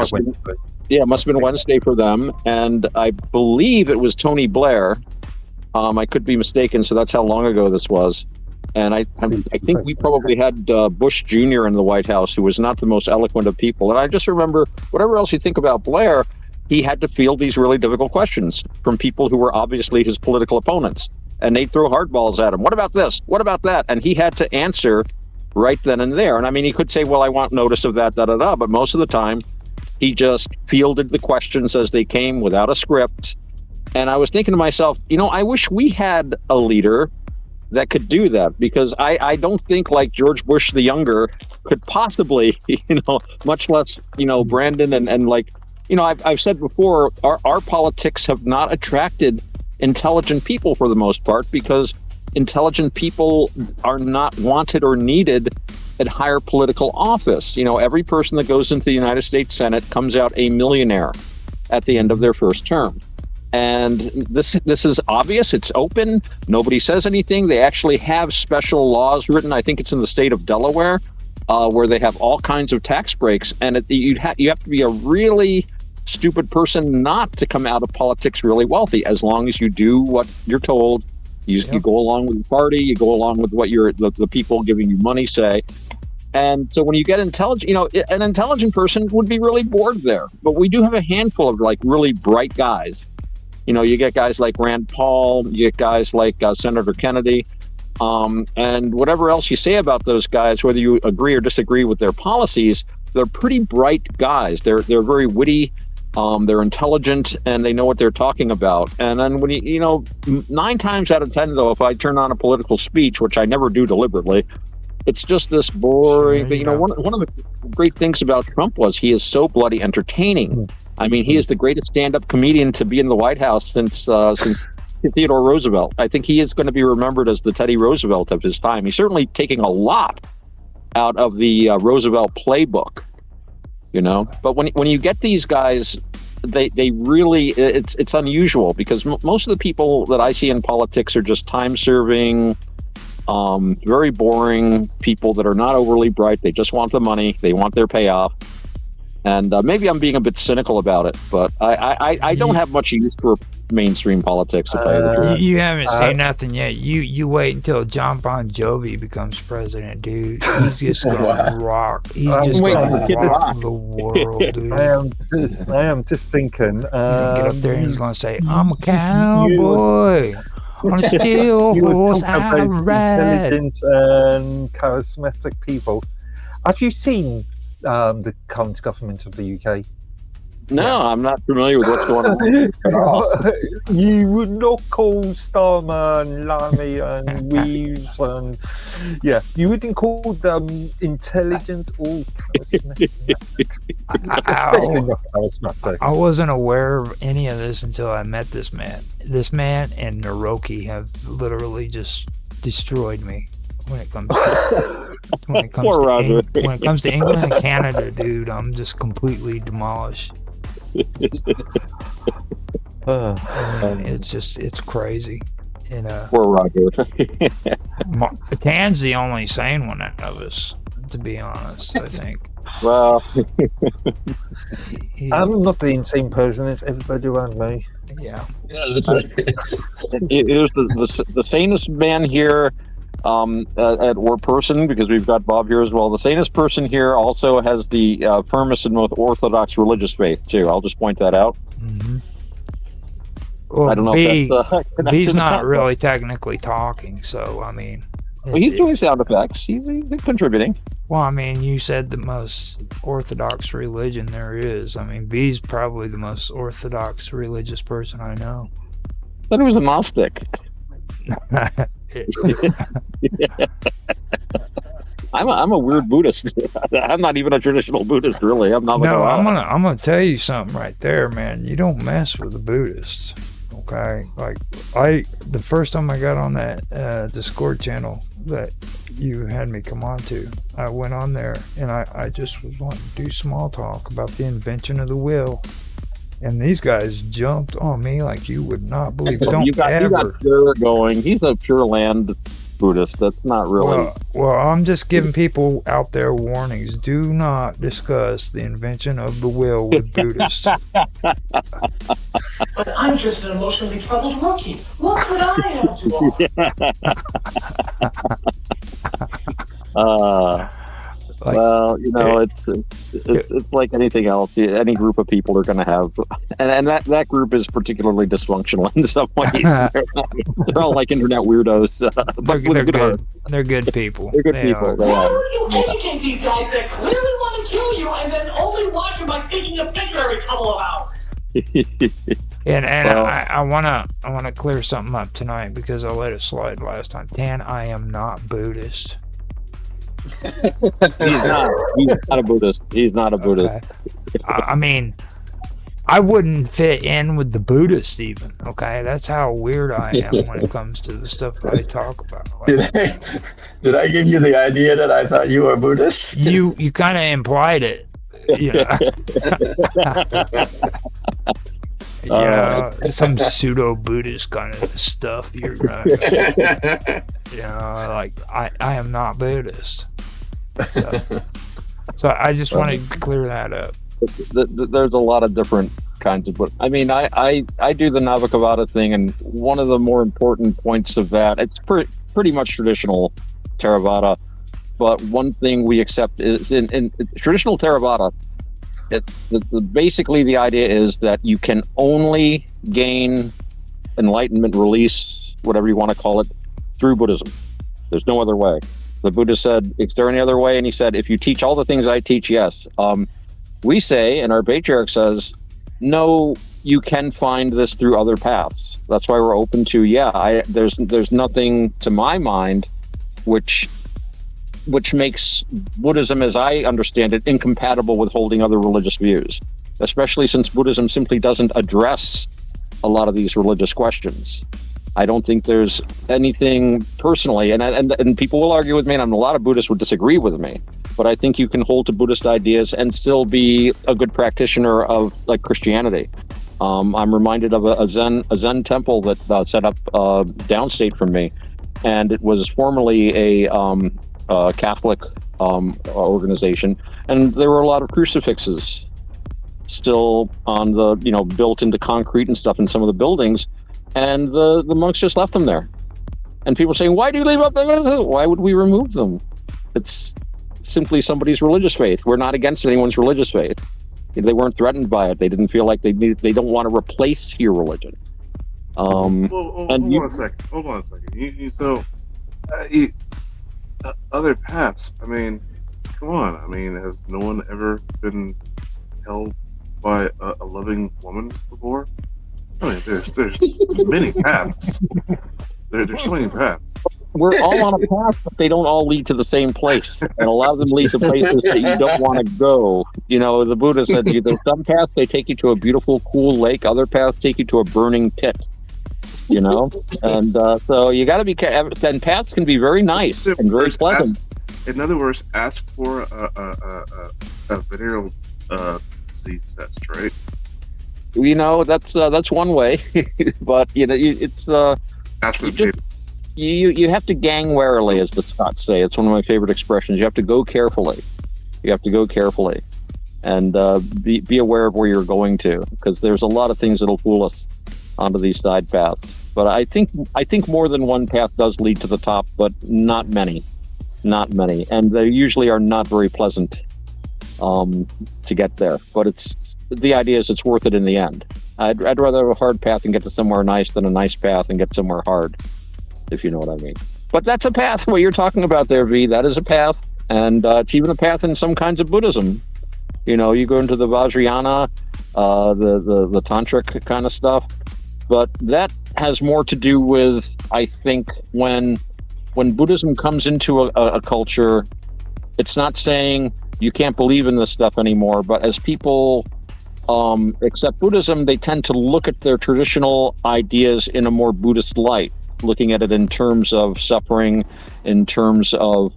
must have been Wednesday for them, and I believe it was Tony Blair. I could be mistaken, so that's how long ago this was. And I think we probably had Bush Jr. in the White House, who was not the most eloquent of people. And I just remember, whatever else you think about Blair, he had to field these really difficult questions from people who were obviously his political opponents. And they'd throw hardballs at him. What about this? What about that? And he had to answer right then and there. And I mean, he could say, well, I want notice of that, but most of the time, he just fielded the questions as they came without a script. And I was thinking to myself, I wish we had a leader that could do that, because I don't think like George Bush the Younger could possibly, much less, Brandon and like, I've said before, our politics have not attracted intelligent people for the most part, because intelligent people are not wanted or needed at higher political office. Every person that goes into the United States Senate comes out a millionaire at the end of their first term. And this is obvious. It's open. Nobody says anything. They actually have special laws written. I think it's in the state of Delaware, where they have all kinds of tax breaks. And you have to be a really stupid person not to come out of politics really wealthy, as long as you do what you're told. You go along with the party. You go along with what the people giving you money say. And so when you get intelligent, an intelligent person would be really bored there. But we do have a handful of like really bright guys. You get guys like Rand Paul, you get guys like Senator Kennedy, and whatever else you say about those guys, whether you agree or disagree with their policies, they're pretty bright guys. They're very witty. They're intelligent, and they know what they're talking about. And then when you know, 9 times out of 10, though, if I turn on a political speech, which I never do deliberately, it's just this boring thing. You know, one of the great things about Trump was he is so bloody entertaining. I mean, he is the greatest stand-up comedian to be in the White House since Theodore Roosevelt. I think he is going to be remembered as the Teddy Roosevelt of his time. He's certainly taking a lot out of the Roosevelt playbook, you know. But when you get these guys, they really, it's unusual, because most of the people that I see in politics are just time-serving, very boring people that are not overly bright. They just want the money. They want their payoff. And maybe I'm being a bit cynical about it, but I don't have much use for mainstream politics, to tell you the truth. You haven't seen nothing yet. You wait until John Bon Jovi becomes president, dude. He's just gonna rock. He's just gonna rock the world, dude. I am just thinking. He's gonna get up there and he's gonna say, "I'm a cowboy. On a steel horse I ride." Intelligent and charismatic people. Have you seen the current government of the UK? No, I'm not familiar with what's going on at all. You would not call Starmer, Lamy, and Reeves, and you wouldn't call them intelligent or charismatic. Especially not charismatic. I wasn't aware of any of this until I met this man. This man and Naroki have literally just destroyed me when it comes to when it comes to England and Canada, dude. I'm just completely demolished. I mean, it's crazy. And poor Roger. Tan's the only sane one out of us, to be honest, I think. Well, I'm not the insane person. It's everybody around me. Yeah, that's right. It is the sanest man here, or person, because we've got Bob here as well. The sanest person here also has the firmest and most orthodox religious faith too. I'll just point that out. Mm-hmm. Well, I don't know if that's B's not really technically talking, so I mean. Well, he's doing sound effects. He's contributing. Well, I mean, you said the most orthodox religion there is. I mean, B's probably the most orthodox religious person I know. I thought he was a Gnostic. I'm a weird Buddhist. I'm not even a traditional Buddhist, really. I'm not. No, I'm gonna tell you something right there, man. You don't mess with the Buddhists, okay? Like the first time I got on that Discord channel that you had me come on to, I went on there and I just was wanting to do small talk about the invention of the will. And these guys jumped on me like you would not believe. You got pure going. He's a Pure Land Buddhist. That's not really. Well, I'm just giving people out there warnings. Do not discuss the invention of the will with Buddhists. But I'm just an emotionally troubled rookie. What could I have to offer? Well, you know, it's like anything else. Any group of people are going to have, and that group is particularly dysfunctional in some ways. They're all like internet weirdos, but they're good. They're good people. They're good people. They Why are. are you taking these guys that clearly want to kill you and then only watch them by taking a picture every couple of hours? And I wanna clear something up tonight because I let it slide last time. Tan, I am not Buddhist. He's not a Buddhist. He's not a Buddhist. Okay. I mean, I wouldn't fit in with the Buddhists even. Okay, that's how weird I am when it comes to the stuff that I talk about. Like, Did I give you the idea that I thought you were Buddhist? You kind of implied it. Some pseudo Buddhist kind of stuff. You're like I am not Buddhist. So I just want to clear that up. There's a lot of different kinds of, but I mean, I do the Navakavada thing, and one of the more important points of that, it's pretty much traditional Theravada, but one thing we accept is in traditional Theravada, basically the idea is that you can only gain enlightenment, release, whatever you want to call it, through Buddhism. There's no other way. The Buddha said, is there any other way? And he said, if you teach all the things I teach, yes. We say, and our patriarch says, no, you can find this through other paths. That's why we're open to, there's nothing to my mind which makes Buddhism, as I understand it, incompatible with holding other religious views, especially since Buddhism simply doesn't address a lot of these religious questions. I don't think there's anything personally, and people will argue with me, and a lot of Buddhists would disagree with me, but I think you can hold to Buddhist ideas and still be a good practitioner of like Christianity. I'm reminded of a Zen temple that set up downstate from me, and it was formerly a Catholic organization, and there were a lot of crucifixes still on the, built into concrete and stuff in some of the buildings, and the monks just left them there. And people saying, why do you leave up there? Why would we remove them? It's simply somebody's religious faith. We're not against anyone's religious faith. They weren't threatened by it. They didn't feel like they don't want to replace your religion. Hold on a second. Other paths. I mean, come on. I mean, has no one ever been held by a loving woman before? I mean, there's many paths. There's so many paths. We're all on a path, but they don't all lead to the same place. And a lot of them lead to places that you don't want to go. The Buddha said there's some paths, they take you to a beautiful, cool lake. Other paths take you to a burning pit. And so you got to be careful. And paths can be very nice and very pleasant. In other words, ask for a venereal disease test, right? That's one way, but it's ask for the you have to gang warily, as the Scots say. It's one of my favorite expressions. You have to go carefully. And be aware of where you're going to, because there's a lot of things that'll fool us onto these side paths. But I think more than one path does lead to the top, but not many, and they usually are not very pleasant to get there. But the idea is it's worth it in the end. I'd rather have a hard path and get to somewhere nice than a nice path and get somewhere hard, if you know what I mean. But that's a path. What you're talking about there, V, that is a path, and it's even a path in some kinds of Buddhism. You go into the Vajrayana, the tantric kind of stuff, but that has more to do with, I think, when Buddhism comes into a culture, it's not saying you can't believe in this stuff anymore, but as people accept Buddhism, they tend to look at their traditional ideas in a more Buddhist light, looking at it in terms of suffering, in terms of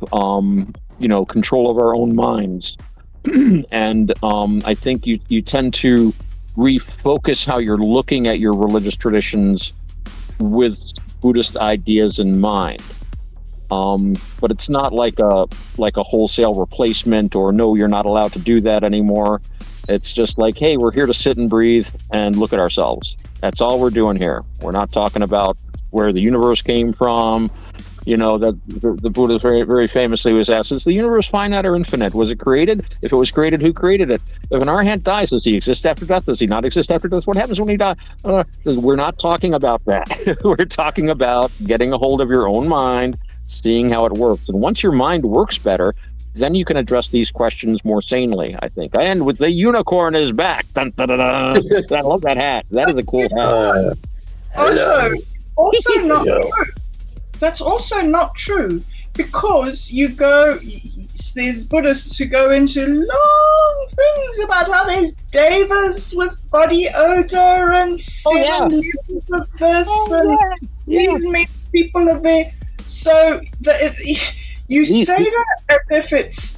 control of our own minds. And I think you tend to refocus how you're looking at your religious traditions with Buddhist ideas in mind. But it's not like a wholesale replacement, or no, you're not allowed to do that anymore. It's just like, hey, we're here to sit and breathe and look at ourselves. That's all we're doing here. We're not talking about where the universe came from. That the Buddha very, very famously was asked, is the universe finite or infinite? Was it created? If it was created, who created it? If an arhat dies, does he exist after death? Does he not exist after death? What happens when he dies? We're not talking about that. We're talking about getting a hold of your own mind, seeing how it works. And once your mind works better, then you can address these questions more sanely, I think. I end with the unicorn is back. Dun, dun, dun, dun. I love that hat. That is a cool hat. Also not true. That's also not true, because there's Buddhists who go into long things about how there's devas with body odor and seven levels of this, these many people are there. So you say that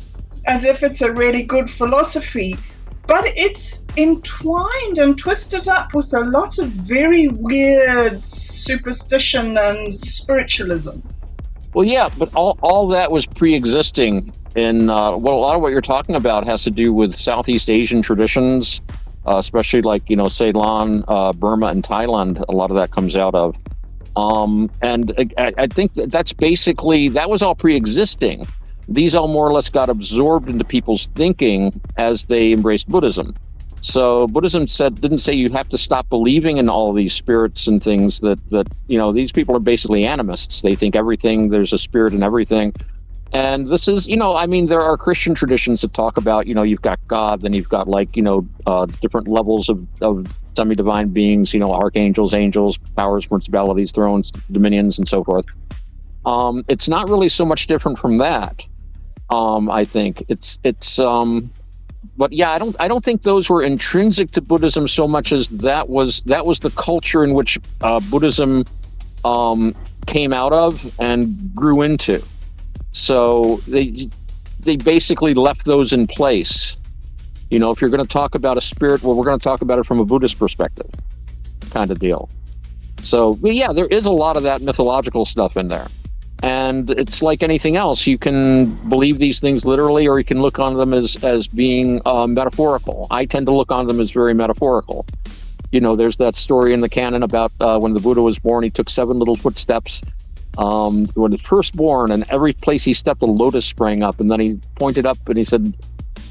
as if it's a really good philosophy, but it's entwined and twisted up with a lot of very weird superstition and spiritualism. Well, yeah, but all that was pre-existing in a lot of what you're talking about has to do with Southeast Asian traditions, especially like Ceylon, Burma, and Thailand. A lot of that comes out of, and I think that was all pre-existing. These all more or less got absorbed into people's thinking as they embraced Buddhism. So Buddhism didn't say you have to stop believing in all these spirits and things that these people are basically animists. They think there's a spirit in everything. And this is, I mean, there are Christian traditions that talk about, you've got God, then you've got different levels of semi-divine beings, archangels, angels, powers, principalities, thrones, dominions, and so forth. It's not really so much different from that. I think but yeah, I don't think those were intrinsic to Buddhism so much as that was the culture in which Buddhism came out of and grew into. So they basically left those in place. If you're going to talk about a spirit, well, we're going to talk about it from a Buddhist perspective, kind of deal. So yeah, there is a lot of that mythological stuff in there. And it's like anything else. You can believe these things literally, or you can look on them as being metaphorical. I tend to look on them as very metaphorical. There's that story in the canon about when the Buddha was born, he took 7 little footsteps when he was first born, and every place he stepped, a lotus sprang up. And then he pointed up and he said,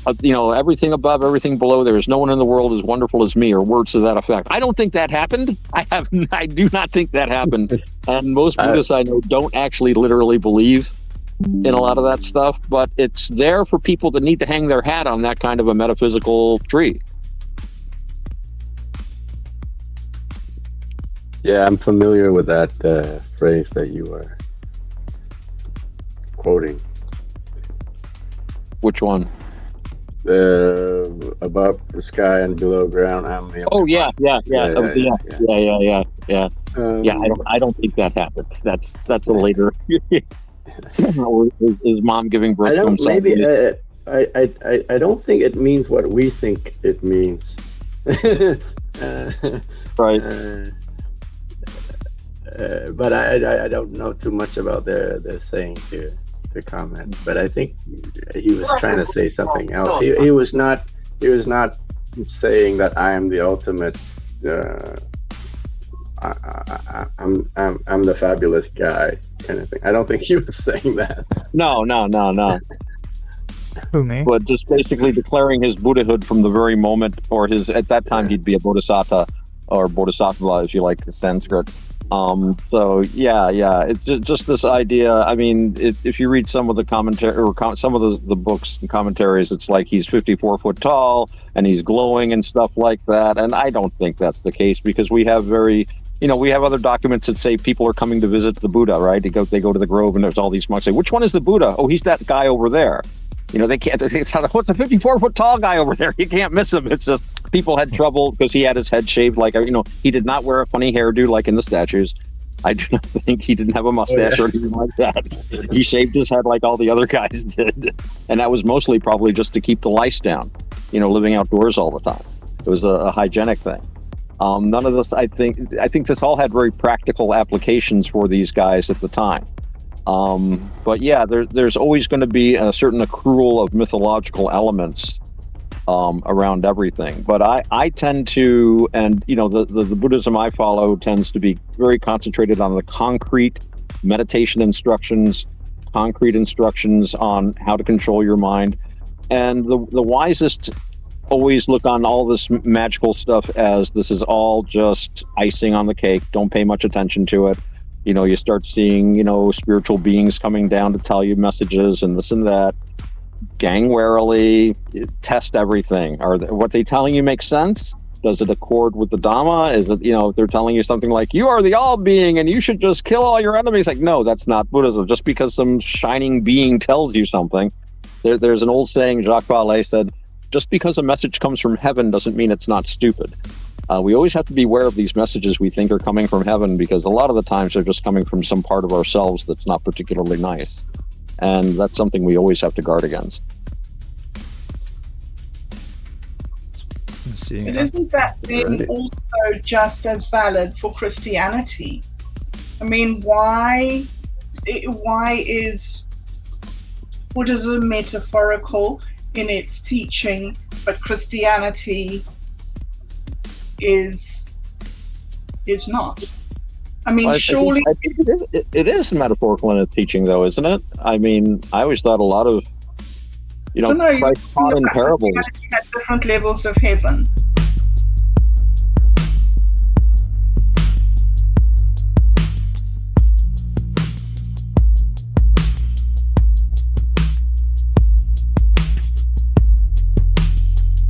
everything above, everything below, there is no one in the world as wonderful as me, or words to that effect. I don't think that happened. I do not think that happened. And most Buddhists I know don't actually literally believe in a lot of that stuff, but it's there for people that need to hang their hat on that kind of a metaphysical tree. Yeah, I'm familiar with that phrase that you are quoting. Which one? Above the sky and below ground. I'm the only one. Yeah. I don't think that happened. That's a later. His mom giving birth to himself. Maybe I don't think it means what we think it means. Right. But I don't know too much about their saying to comment, but I think he was trying to say something else. He was not saying that I am the ultimate. I'm the fabulous guy kind of thing. I don't think he was saying that. No. Who, me? But just basically declaring his Buddhahood from the very moment, or at that time he'd be a bodhisattva, or bodhisattva as you like in Sanskrit. So yeah, it's just this idea. I mean, if you read some of the commentary or some of the books and commentaries, it's like he's 54 foot tall and he's glowing and stuff like that. And I don't think that's the case, because we have we have other documents that say people are coming to visit the Buddha, right? They go to the grove and there's all these monks say, which one is the Buddha? Oh, he's that guy over there. They can't. What's a 54 foot tall guy over there? You can't miss him. It's just people had trouble because he had his head shaved. He did not wear a funny hairdo like in the statues. I do not think he didn't have a mustache or anything like that. He shaved his head like all the other guys did, and that was mostly probably just to keep the lice down. Living outdoors all the time. It was a hygienic thing. None of this. I think this all had very practical applications for these guys at the time. But yeah, there's always going to be a certain accrual of mythological elements around everything. But I tend to, and the Buddhism I follow tends to be very concentrated on the concrete meditation instructions, concrete instructions on how to control your mind. And the wisest always look on all this magical stuff as this is all just icing on the cake. Don't pay much attention to it. You start seeing, spiritual beings coming down to tell you messages and this and that. Gang warily, test everything. What they telling you make sense? Does it accord with the Dhamma? Is it, if they're telling you something like, you are the all-being and you should just kill all your enemies? Like, no, that's not Buddhism. Just because some shining being tells you something. There's an old saying, Jacques Vallée said, just because a message comes from heaven doesn't mean it's not stupid. We always have to be aware of these messages we think are coming from heaven, because a lot of the times they're just coming from some part of ourselves that's not particularly nice. And that's something we always have to guard against. But isn't that then also just as valid for Christianity? I mean, why is Buddhism metaphorical in its teaching, but Christianity is not? I mean, surely I think it is metaphorical in its teaching, though, isn't it? I mean, I always thought a lot of Christ taught in parables. At different levels of heaven.